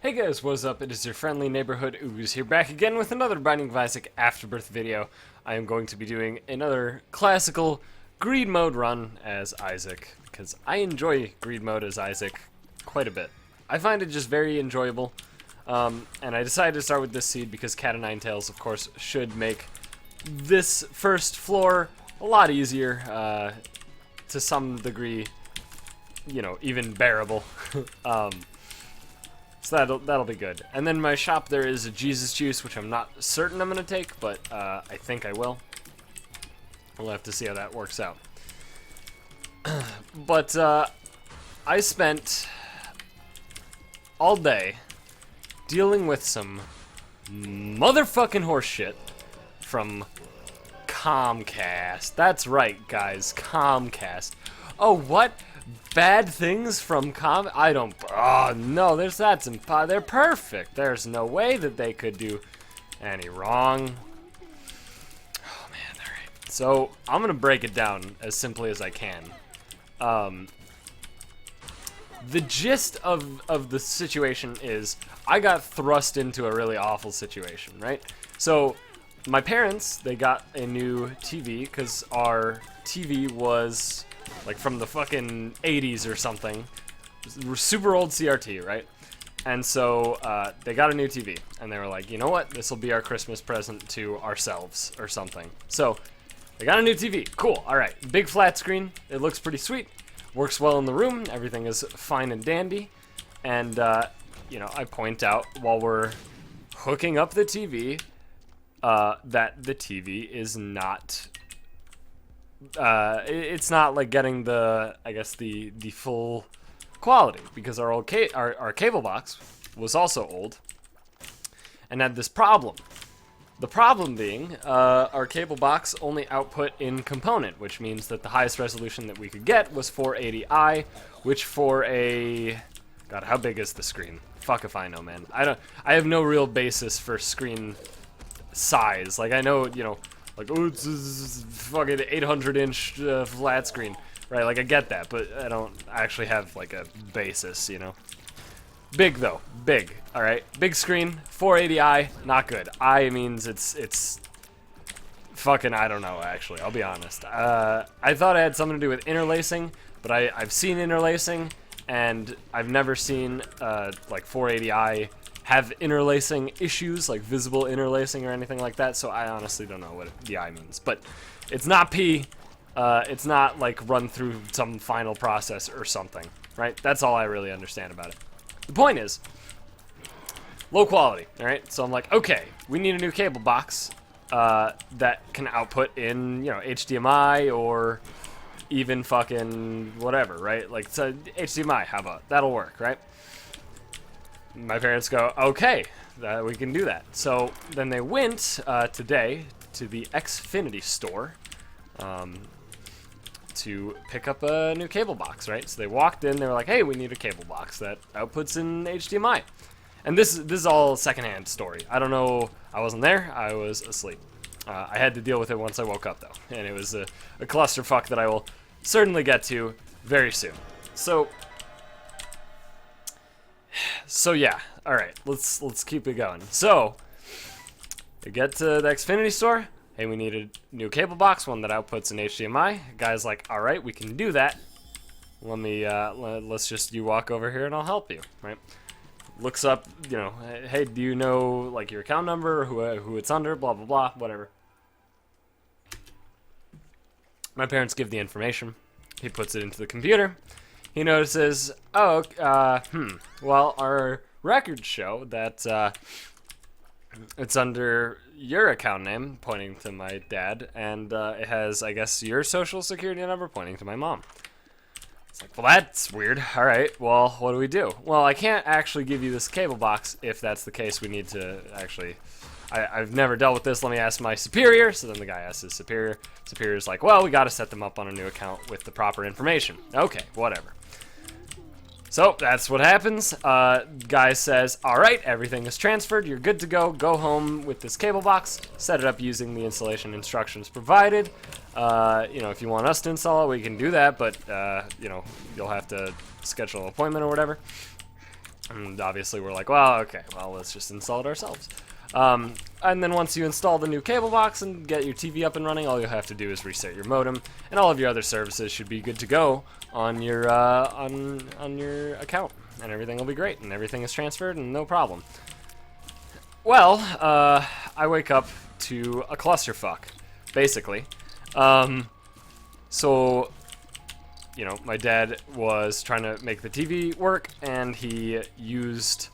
Hey guys, what's up? It is your friendly neighborhood Ooze here, back again with another Binding of Isaac Afterbirth video. I am going to be doing another classical greed mode run as Isaac, because I enjoy greed mode as Isaac quite a bit. I find it just very enjoyable, and I decided to start with this seed because Cat o' Nine Tails, of course, should make this first floor a lot easier, to some degree, you know, even bearable. So that'll be good. And then my shop there is a Jesus juice, which I'm not certain I'm gonna take, but I think I will. We'll have to see how that works out. But I spent all day dealing with some motherfucking horse shit from Comcast. That's right, guys, Comcast. Oh, what? Bad things from I don't. Oh no, they're perfect. There's no way that they could do any wrong. Oh man, all right. So I'm gonna break it down as simply as I can. The gist of the situation is I got thrust into a really awful situation, right? So my parents, they got a new TV because our TV was like from the fucking 80s or something. Super old CRT, right? And so they got a new TV, and they were like, you know what? This will be our Christmas present to ourselves or something. So they got a new TV. Cool. All right. Big flat screen. It looks pretty sweet. Works well in the room. Everything is fine and dandy. And, you know, I point out while we're hooking up the TV that the TV is not... it's not like getting the, I guess, the full quality, because our old our cable box was also old and had this problem. The problem being our cable box only output in component, which means that the highest resolution that we could get was 480i, which for a God, how big is the screen? Fuck if I know, man. I have no real basis for screen size. Like, I know, you know, like, oh, it's fucking 800-inch flat screen, right? Like, I get that, but I don't actually have, like, a basis, you know? Big, though. Big, all right? Big screen, 480i, not good. I means it's fucking, I don't know, actually. I'll be honest. I thought it had something to do with interlacing, but I've seen interlacing, and I've never seen, like, 480i have interlacing issues, like visible interlacing or anything like that, so I honestly don't know what the I means. But it's not P, it's not like run through some final process or something, right? That's all I really understand about it. The point is, low quality, all right? So I'm like, okay, we need a new cable box that can output in, you know, HDMI or even fucking whatever, right? Like, so HDMI, how about? That'll work, right? My parents go, okay, we can do that. So then they went today to the Xfinity store to pick up a new cable box, right? So they walked in, they were like, hey, we need a cable box that outputs in HDMI. And this is all secondhand story. I don't know, I wasn't there, I was asleep. I had to deal with it once I woke up, though. And it was a clusterfuck that I will certainly get to very soon. So yeah, all right, let's keep it going. So, we get to the Xfinity store. Hey, we need a new cable box, one that outputs in HDMI. Guy's like, all right, we can do that. Let me, let's just, you walk over here and I'll help you, right? Looks up, you know, hey, do you know, like, your account number, who it's under, blah, blah, blah, whatever. My parents give the information. He puts it into the computer. He notices, oh, well, our records show that it's under your account name, pointing to my dad, and it has, I guess, your social security number, pointing to my mom. It's like, well, that's weird. All right, well, what do we do? Well, I can't actually give you this cable box. If that's the case, we need to actually... I've never dealt with this. Let me ask my superior. So then the guy asks his superior. Superior's like, well, we got to set them up on a new account with the proper information. Okay, whatever. So that's what happens. Guy says, all right, everything is transferred. You're good to go. Go home with this cable box. Set it up using the installation instructions provided. You know, if you want us to install it, we can do that. But, you know, you'll have to schedule an appointment or whatever. And obviously we're like, well, okay, well, let's just install it ourselves. And then once you install the new cable box and get your TV up and running, all you'll have to do is reset your modem, and all of your other services should be good to go on your on your account, and everything will be great, and everything is transferred, and no problem. Well, I wake up to a clusterfuck, basically. So, you know, my dad was trying to make the TV work, and he used...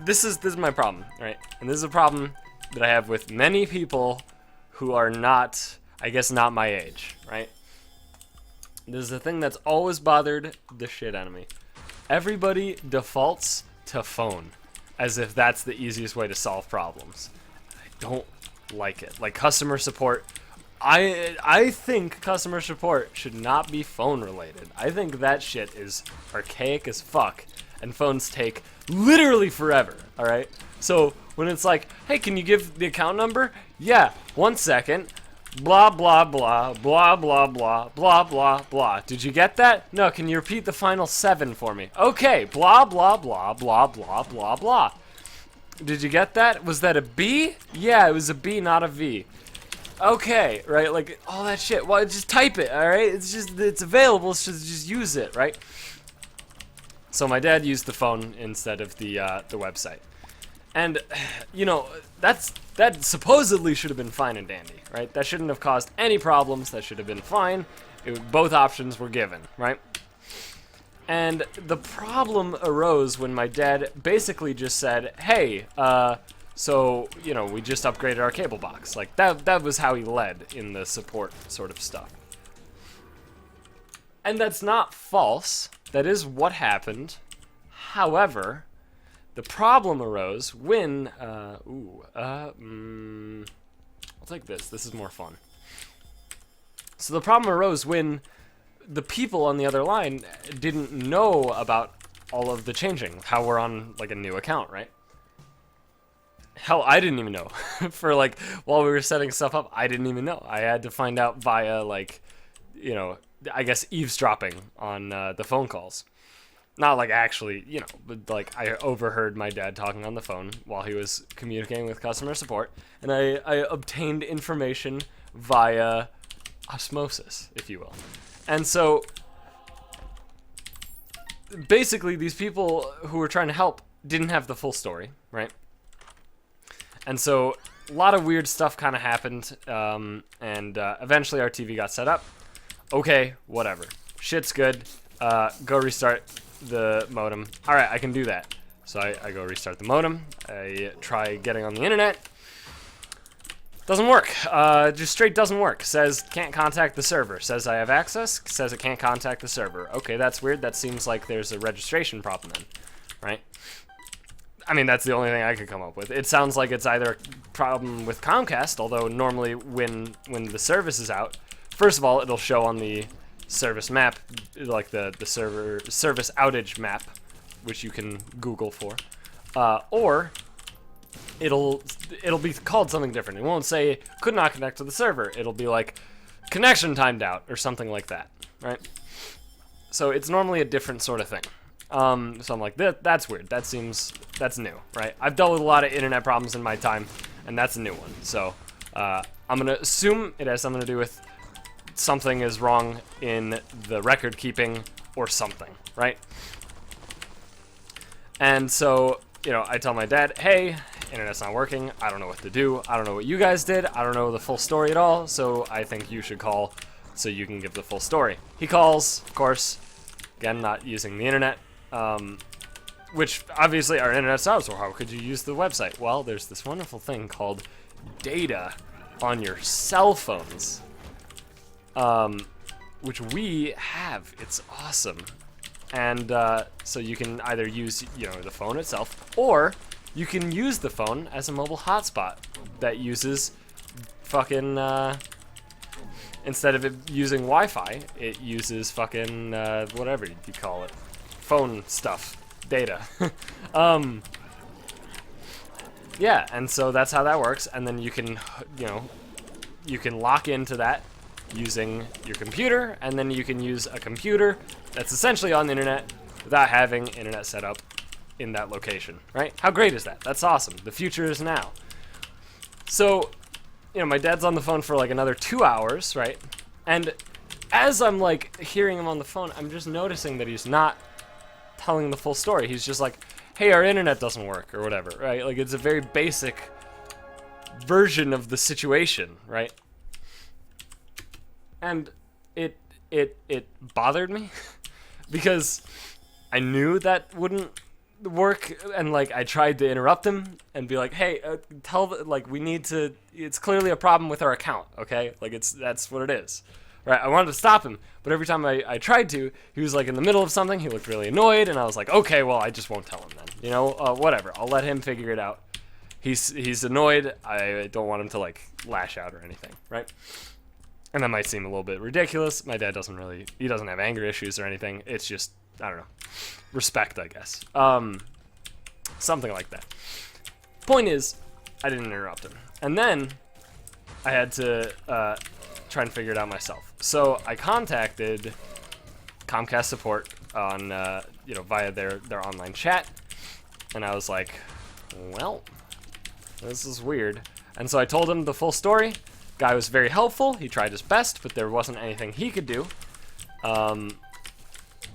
This is my problem, right? And this is a problem that I have with many people who are not, I guess, not my age, right? This is a thing that's always bothered the shit out of me. Everybody defaults to phone, as if that's the easiest way to solve problems. I don't like it. Like customer support, I think customer support should not be phone related. I think that shit is archaic as fuck, and phones take literally forever, alright? So when it's like, hey, can you give the account number? Yeah, 1 second. Blah, blah, blah, blah, blah, blah, blah, blah, blah. Did you get that? No, can you repeat the final 7 for me? Okay, blah, blah, blah, blah, blah, blah, blah. Did you get that? Was that a B? Yeah, it was a B, not a V. Okay, right, like, all that shit. Well, just type it, alright? It's available, so just use it, right? So my dad used the phone instead of the website. And, you know, that supposedly should have been fine and dandy, right? That shouldn't have caused any problems. That should have been fine. Both options were given, right? And the problem arose when my dad basically just said, hey, so, you know, we just upgraded our cable box. Like, that was how he led in the support sort of stuff. And that's not false. That is what happened. However, the problem arose when, I'll take this. This is more fun. So the problem arose when the people on the other line didn't know about all of the changing, how we're on, like, a new account, right? Hell, I didn't even know. For, like, while we were setting stuff up, I didn't even know. I had to find out via, like, you know, I guess eavesdropping on the phone calls. Not like actually, you know, but like I overheard my dad talking on the phone while he was communicating with customer support, and I obtained information via osmosis, if you will. And so basically these people who were trying to help didn't have the full story, right? And so a lot of weird stuff kind of happened, and eventually our TV got set up. Okay, whatever. Shit's good. Go restart the modem. Alright, I can do that. So I go restart the modem. I try getting on the internet. Doesn't work. Just straight doesn't work. Says can't contact the server. Says I have access. Says it can't contact the server. Okay, that's weird. That seems like there's a registration problem then, right? I mean, that's the only thing I could come up with. It sounds like it's either a problem with Comcast, although normally when the service is out, first of all, it'll show on the service map, like the service outage map, which you can Google for, or it'll be called something different. It won't say could not connect to the server. It'll be like connection timed out or something like that, right? So it's normally a different sort of thing. So I'm like, that's weird. That's new, right? I've dealt with a lot of internet problems in my time, and that's a new one. So I'm gonna assume it has something to do with something is wrong in the record keeping or something, right? And so, you know, I tell my dad, hey, internet's not working. I don't know what to do. I don't know what you guys did. I don't know the full story at all. So I think you should call so you can give the full story. He calls, of course, again, not using the internet, which obviously our internet's out, so how could you use the website? Well, there's this wonderful thing called data on your cell phones, which we have. It's awesome. And so you can either use, you know, the phone itself, or you can use the phone as a mobile hotspot that uses fucking, instead of it using Wi-Fi, it uses fucking, whatever you call it, phone stuff, data. Yeah, and so that's how that works, and then you can, you know, you can lock into that using your computer, and then you can use a computer that's essentially on the internet without having internet set up in that location, right? How great is that? That's awesome. The future is now. So, my dad's on the phone for like another 2 hours, right? And as I'm like hearing him on the phone, I'm just noticing that he's not telling the full story. He's just like, hey, our internet doesn't work or whatever, right? Like, it's a very basic version of the situation, right? And it bothered me because I knew that wouldn't work, and like I tried to interrupt him and be like, hey, we need to, it's clearly a problem with our account, okay? Like, that's what it is, right? I wanted to stop him, but every time I tried to, he was like in the middle of something, he looked really annoyed, and I was like, okay, well, I just won't tell him then, whatever, I'll let him figure it out. He's annoyed, I don't want him to like lash out or anything, right? And that might seem a little bit ridiculous. My dad doesn't have anger issues or anything. It's just, I don't know, respect, I guess. Something like that. Point is, I didn't interrupt him. And then I had to try and figure it out myself. So I contacted Comcast support on, via their online chat. And I was like, well, this is weird. And so I told him the full story. Guy was very helpful. He tried his best, but there wasn't anything he could do.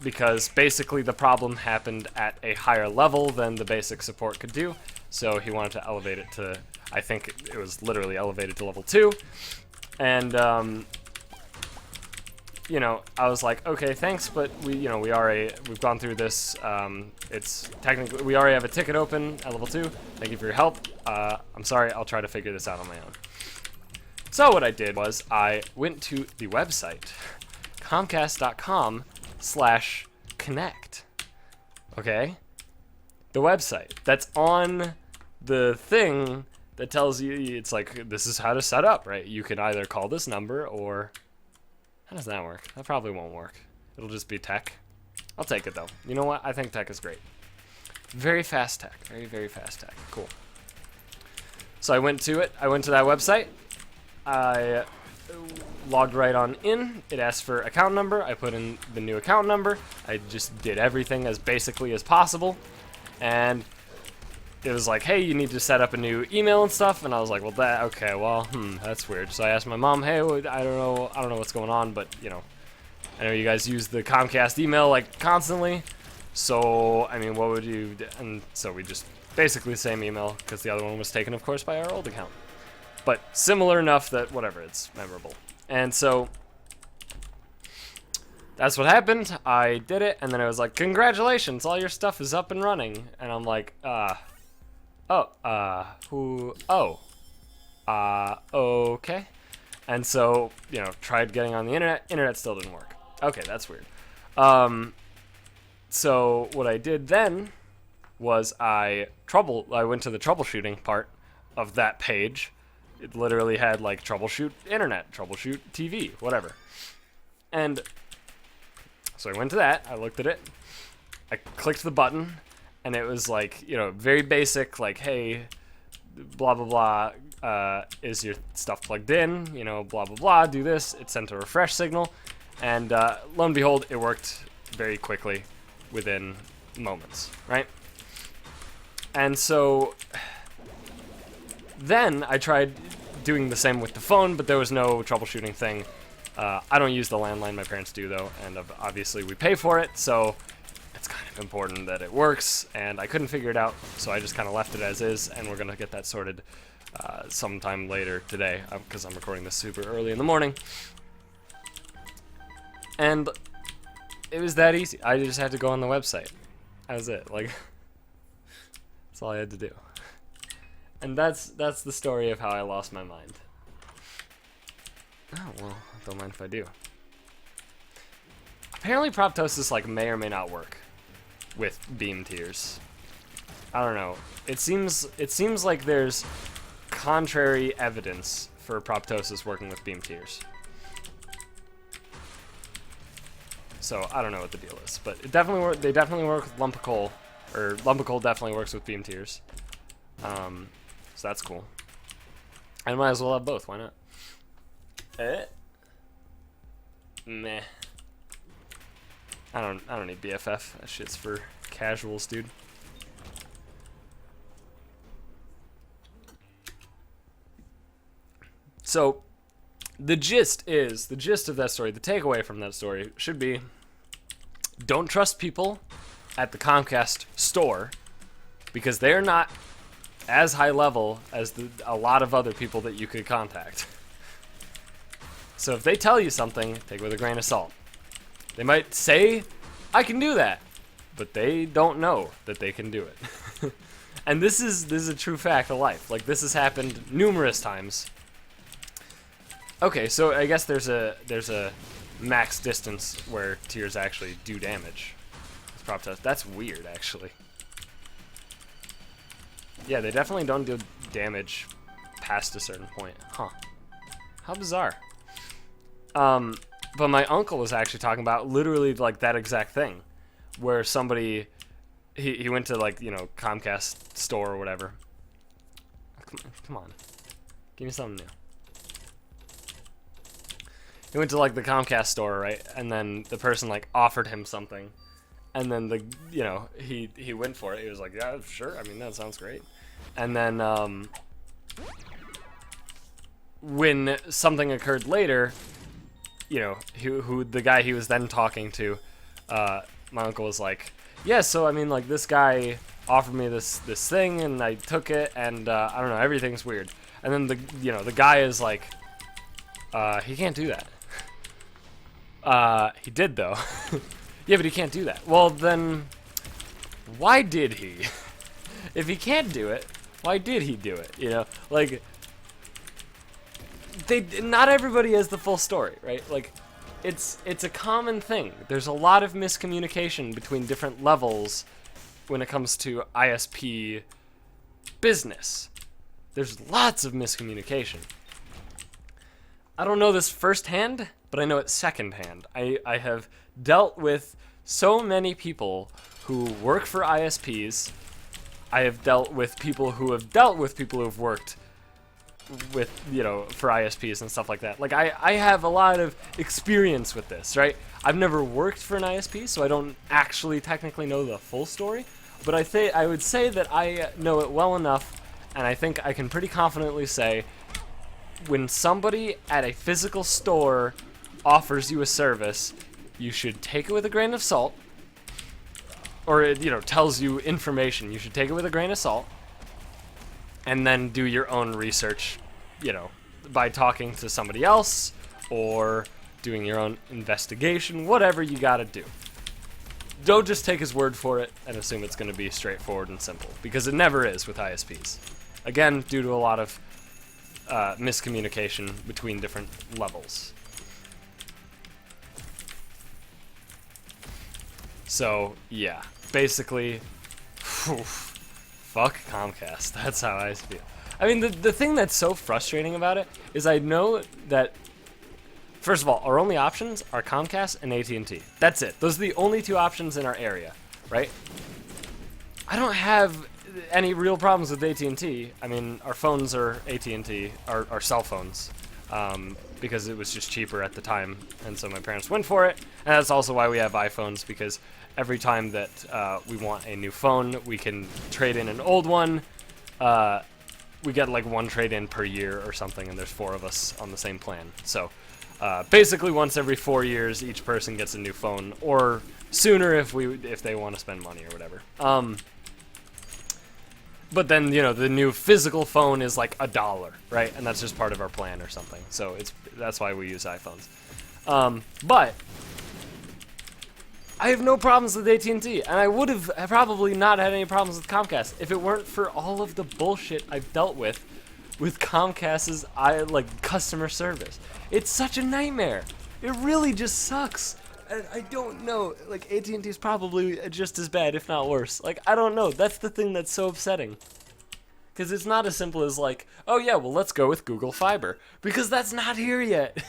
Because basically the problem happened at a higher level than the basic support could do. So he wanted to elevate it to, I think it was literally elevated to level 2. And, I was like, okay, thanks, but we've gone through this. It's technically, we already have a ticket open at level 2. Thank you for your help. I'm sorry, I'll try to figure this out on my own. So what I did was I went to the website, comcast.com/connect. Okay? The website that's on the thing that tells you, it's like, this is how to set up, right? You can either call this number or, how does that work? That probably won't work. It'll just be tech. I'll take it though. You know what? I think tech is great. Very fast tech. Very, very fast tech. Cool. So I went to it. I went to that website. I logged right on in. It asked for account number. I put in the new account number. I just did everything as basically as possible. And it was like, hey, you need to set up a new email and stuff. And I was like, well, that's weird. So I asked my mom, hey, I don't know what's going on, but, I know you guys use the Comcast email, like, constantly. So, I mean, what would you do? And so we just basically the same email, because the other one was taken, of course, by our old account. But similar enough that, whatever, it's memorable. And so that's what happened. I did it, and then it was like, congratulations, all your stuff is up and running. And I'm like, okay. And so, tried getting on the internet. Internet still didn't work. Okay, that's weird. So what I did then was I went to the troubleshooting part of that page. It literally had like troubleshoot internet, troubleshoot TV, whatever. And so I went to that, I looked at it, I clicked the button, and it was like, very basic, like, hey, blah, blah, blah, is your stuff plugged in, blah, blah, blah, do this. It sent a refresh signal, and lo and behold, it worked very quickly within moments, right? And so then I tried doing the same with the phone, but there was no troubleshooting thing. I don't use the landline, my parents do though, and obviously we pay for it, so it's kind of important that it works, and I couldn't figure it out, so I just kind of left it as is, and we're gonna get that sorted sometime later today, because I'm recording this super early in the morning. And it was that easy. I just had to go on the website. That was it. Like, that's all I had to do. And that's the story of how I lost my mind. Oh, well, don't mind if I do. Apparently proptosis like may or may not work with beam tears. I don't know. It seems like there's contrary evidence for proptosis working with beam tears. So I don't know what the deal is, but it definitely they definitely work with Lumpicol, or Lumpicol definitely works with beam tears. So that's cool. I might as well have both. Why not? Meh. I don't need BFF. That shit's for casuals, dude. So the gist of that story, the takeaway from that story should be, don't trust people at the Comcast store because they're not as high level as a lot of other people that you could contact. So if they tell you something, take it with a grain of salt. They might say, I can do that, but they don't know that they can do it. And this is a true fact of life. Like, this has happened numerous times. Okay, so I guess there's a max distance where tears actually do damage. Prop test. That's weird, actually. Yeah, they definitely don't do damage past a certain point. Huh. How bizarre. But my uncle was actually talking about literally like that exact thing, where somebody he went to, like, you know, Comcast store or whatever. Come on. Give me something new. He went to, like, the Comcast store, right? And then the person, like, offered him something. And then he went for it. He was like, yeah, sure. I mean, that sounds great. And then when something occurred later, you know, the guy he was then talking to, my uncle was like, yeah, so I mean, like, this guy offered me this thing, and I took it, and I don't know, everything's weird. And then the guy is like, he can't do that. He did though. Yeah, but he can't do that. Well, then, why did he? If he can't do it, why did he do it? You know, like, not everybody has the full story, right? Like, it's a common thing. There's a lot of miscommunication between different levels when it comes to ISP business. There's lots of miscommunication. I don't know this firsthand, but I know it secondhand. I have dealt with so many people who work for ISPs. I have dealt with people who have dealt with people who have worked with, you know, for ISPs and stuff like that. Like, I have a lot of experience with this, right? I've never worked for an ISP, so I don't actually technically know the full story, but I would say that I know it well enough, and I think I can pretty confidently say when somebody at a physical store offers you a service, you should take it with a grain of salt, or it, you know, tells you information. You should take it with a grain of salt, and then do your own research, you know, by talking to somebody else or doing your own investigation, whatever you gotta do. Don't just take his word for it and assume it's going to be straightforward and simple, because it never is with ISPs. Again, due to a lot of miscommunication between different levels. So, yeah, basically, fuck Comcast. That's how I feel. I mean, the thing that's so frustrating about it is I know that, first of all, our only options are Comcast and AT&T. That's it. Those are the only two options in our area, right? I don't have any real problems with AT&T. I mean, our phones are AT&T, our cell phones, because it was just cheaper at the time, and so my parents went for it. And that's also why we have iPhones, because every time that we want a new phone, we can trade in an old one. We get like one trade-in per year or something, and there's 4 of us on the same plan. So basically once every 4 years, each person gets a new phone, or sooner if they want to spend money or whatever. But then, you know, the new physical phone is like $1, right? And that's just part of our plan or something. So that's why we use iPhones. But I have no problems with AT&T, and I would have probably not had any problems with Comcast if it weren't for all of the bullshit I've dealt with Comcast's customer service. It's such a nightmare. It really just sucks. I don't know, like, AT&T is probably just as bad, if not worse. Like, I don't know. That's the thing that's so upsetting. Because it's not as simple as, like, oh yeah, well, let's go with Google Fiber. Because that's not here yet.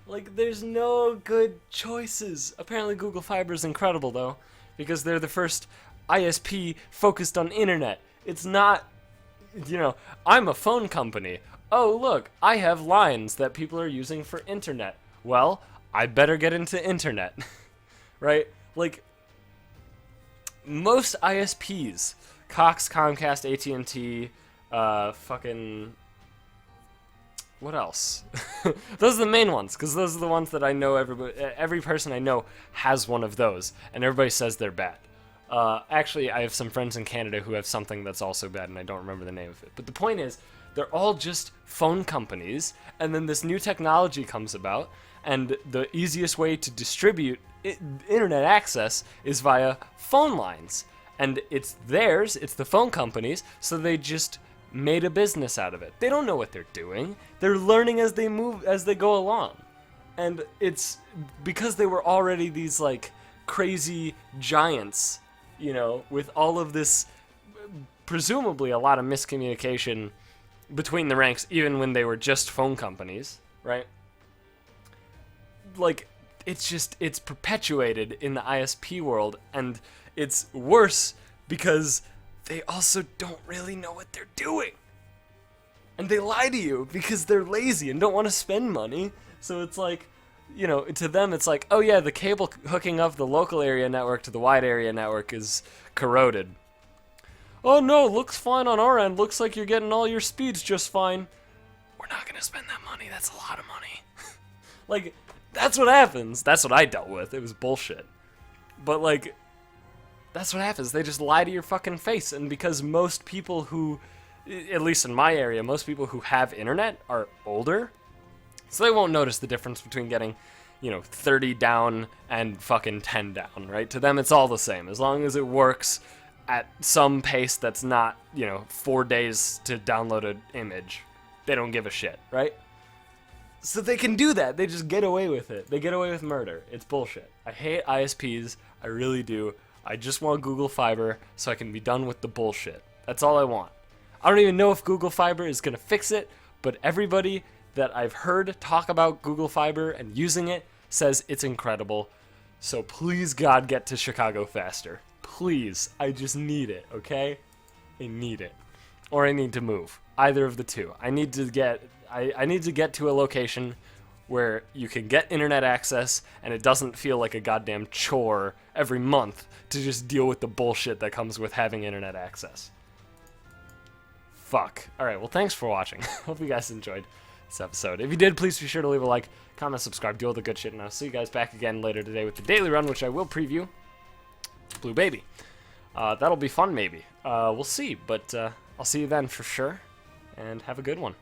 Like, there's no good choices. Apparently Google Fiber is incredible, though, because they're the first ISP focused on internet. It's not, you know, I'm a phone company. Oh, look, I have lines that people are using for internet. Well, I better get into internet, right? Like, most ISPs, Cox, Comcast, AT&T, fucking, What else? Those are the main ones, because those are the ones that I know every person I know has one of those, and everybody says they're bad. Actually, I have some friends in Canada who have something that's also bad, and I don't remember the name of it. But the point is, they're all just phone companies, and then this new technology comes about, and the easiest way to distribute internet access is via phone lines. And it's theirs, it's the phone companies, so they just made a business out of it. They don't know what they're doing. They're learning as they move, as they go along. And it's because they were already these like crazy giants, you know, with all of this, presumably a lot of miscommunication between the ranks, even when they were just phone companies, right? Like, it's perpetuated in the ISP world, and it's worse because they also don't really know what they're doing. And they lie to you because they're lazy and don't want to spend money. So it's like, you know, to them it's like, oh yeah, the cable hooking up the local area network to the wide area network is corroded. Oh no, looks fine on our end. Looks like you're getting all your speeds just fine. We're not going to spend that money. That's a lot of money. Like, that's what happens. That's what I dealt with. It was bullshit. But like, that's what happens. They just lie to your fucking face. And because most people who, at least in my area, most people who have internet are older, so they won't notice the difference between getting, you know, 30 down and fucking 10 down, right? To them, it's all the same. As long as it works at some pace that's not, you know, 4 days to download an image, they don't give a shit, right? So they can do that. They just get away with it. They get away with murder. It's bullshit. I hate ISPs. I really do. I just want Google Fiber so I can be done with the bullshit. That's all I want. I don't even know if Google Fiber is going to fix it, but everybody that I've heard talk about Google Fiber and using it says it's incredible. So please, God, get to Chicago faster. Please. I just need it, okay? I need it. Or I need to move. Either of the two. I need to get to a location where you can get internet access and it doesn't feel like a goddamn chore every month to just deal with the bullshit that comes with having internet access. Fuck. Alright, well, thanks for watching. Hope you guys enjoyed this episode. If you did, please be sure to leave a like, comment, subscribe, do all the good shit, and I'll see you guys back again later today with the daily run, which I will preview. Blue Baby. That'll be fun, maybe. We'll see, but I'll see you then for sure, and have a good one.